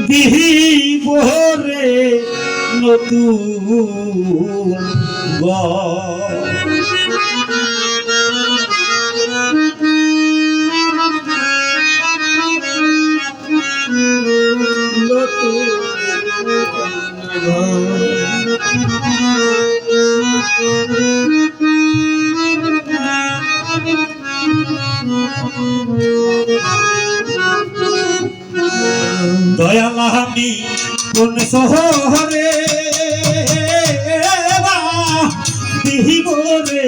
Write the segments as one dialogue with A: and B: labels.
A: দিব রে নতুন দয়াল আমি কোন শহরে দিব রে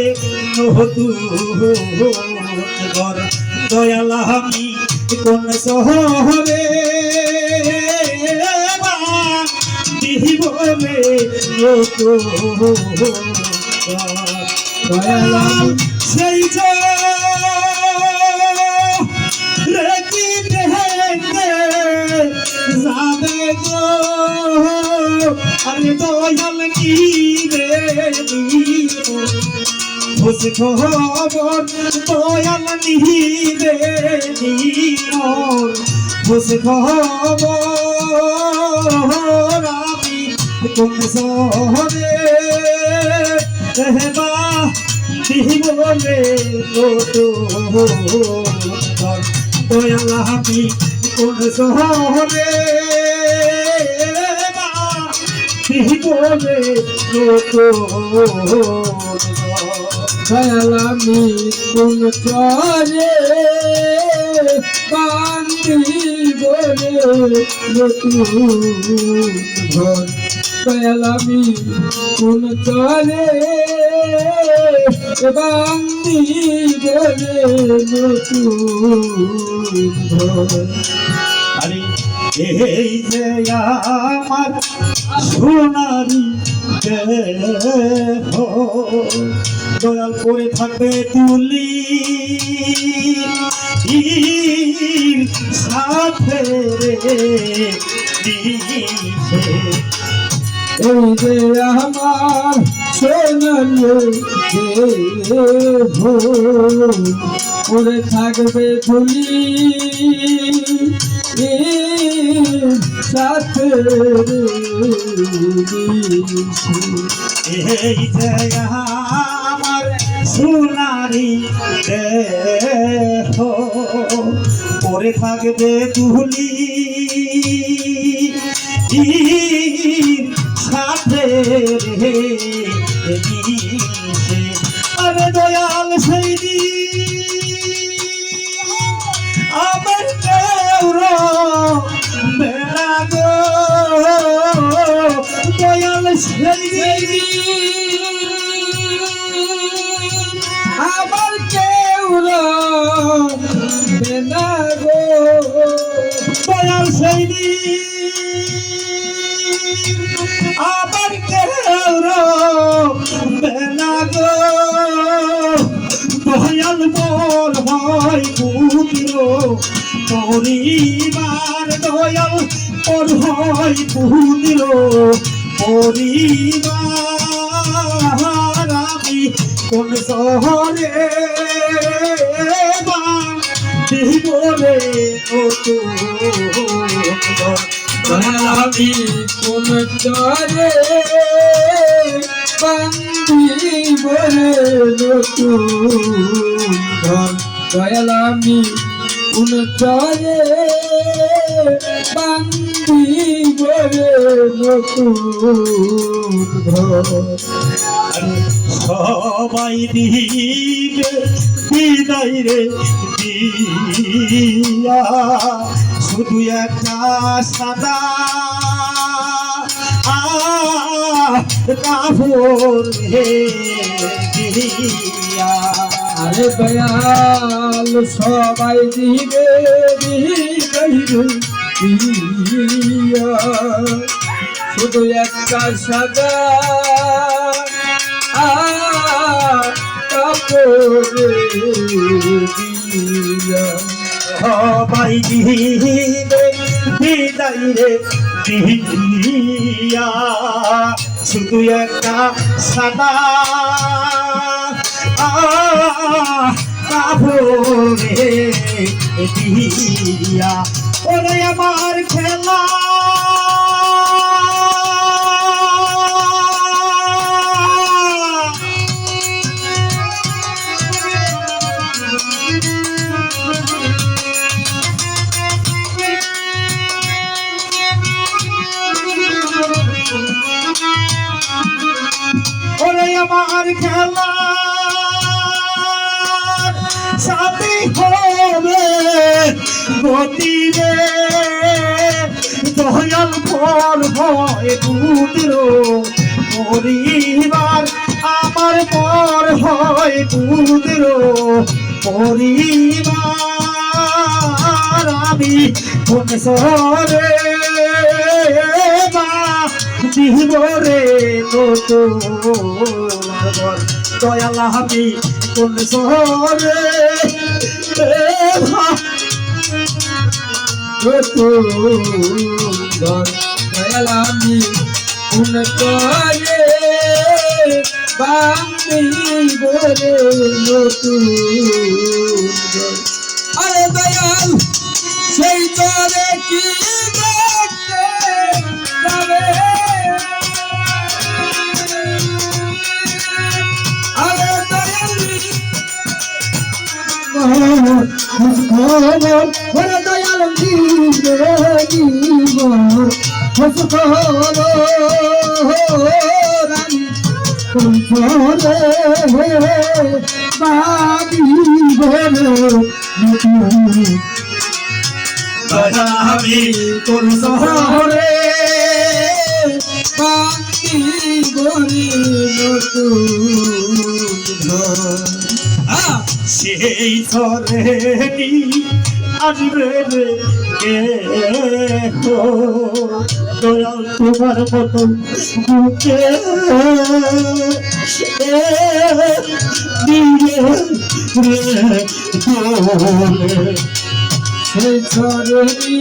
A: নতুন ঘর দয়াল আমি কোন শহরে দিব রে নতুন দয়াল সেই যে আরে দয়াল কি রে খোঁজ খবর দয়াল নিহি রে খোঁজ খবর আমি কোন শহরে হেবা দিব রে দয়াল আমি কোন শহরে বলে
B: দয়াল আমি কোন চরে বান্দি বলে নতুন ঘর দয়াল আমি কোন চরে বান্দি বলে নতুন ঘর
A: আরে এই যে আমার সোনারি দেহ দয়াল করে থাকবে তুলি সাথে
B: এই যে আমার সোনারি দেহ করে থাকবে তুলি সাথে
A: এই যে আমার সোনারি দেহ পরে থাকবে তুলি সাথে আরে দয়াল সেই আমার বেড়া গো দয়াল সেই
B: আমার কেউ বেনা গো
A: দয়াল সেই আমার কেউ বেনা গো দয়াল বল হয় পুত্র পরিবার দয়াল পর হয় পুত্র পরিবার আমি কোন শহরে দিব রে
B: দয়াল আমি কোন চরে বান্দি বলে নতুন ঘর দয়াল আমি কোন চরে বান্দি বলে নতুন ঘর
A: সবাই দিবে বিদায় রে দিয়া শুধু একটা সাদা কাপড় দিয়া
B: আরে দয়াল সবাই দিবে দিয়া শুধু একটা সাদা কাপড় দিয়া
A: সবাই দিবে বিদায় রে দিয়া শুধু একটা সাদা কাপড় দিয়া ওরে আমার খেলা ওরে আমার খেলা সাথী হবে গতি রে দয়াল পর হয় পুত্র পরিবার আমার পর হয় পুত্র পরিবার আমি কোন শহরে দিব রে নতুন ঘর দয়াল আমি কোন শহরে
B: দয়াল আমি উনতরে বান্দি বলে নতুন আরে দয়াল সেই তরে কি দেখতে যাবে আরে দয়াল ওরে দয়াল
A: আমি কোন শহরে
B: বান্দি বলে নতুন
A: সেই ধরেনি আসবে রে কে দয়াল তোমার মতো বুকে দিয়ে রে দোলে
B: সেই ধরনি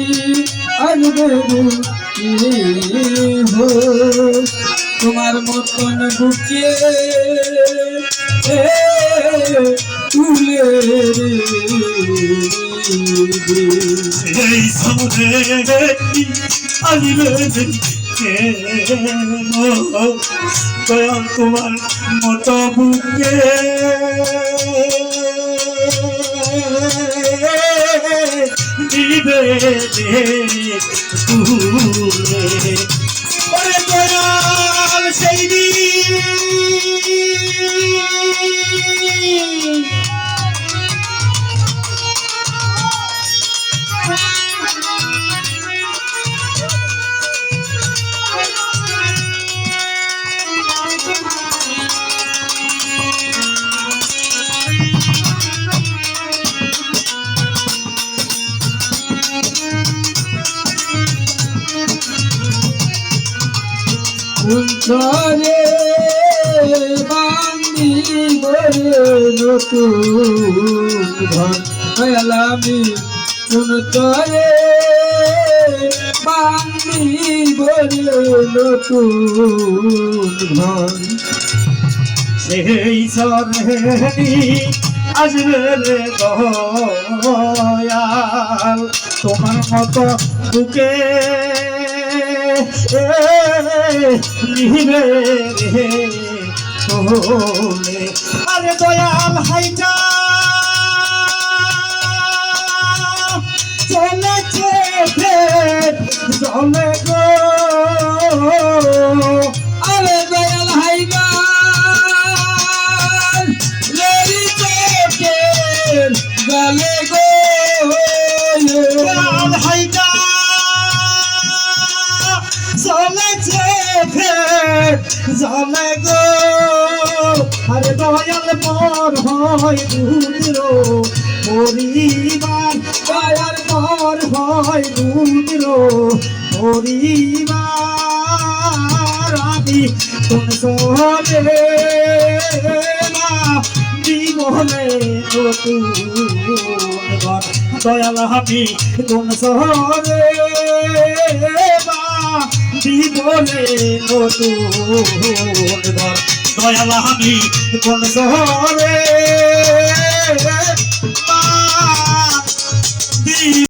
B: আসবে তোমার মতন বুকে তুলে
A: সেই ধরেনি আসবে রে কে দয়াল তোমার মতো বুকে দিবে তুলে ওরে দয়াল সেই
B: উন্তরে বান্দি বলে নতুন ঘর দয়াল আমি উন্তরে বান্দি বলে নতুন ঘর
A: সেই সরেনি আসবে রে দয়াল তোমার মতো বুকে নিবে রে তোলে আরে দয়াল হাইটা চলেছে চলে গো
B: আরে দয়াল হাইগা লেরি চোখের গলে গো
A: দয়াল হাইটা চলেছে জলে গো আরে দয়াল পর হয় পুত্র পরিবার দয়াল পর হয় পুত্র পরিবার আমি কোন শহরে না জীবনে নতুন ঘর দয়াল আমি কোন শহরে জীবনে নতুন ঘর দয়াল আমি কোন শহরে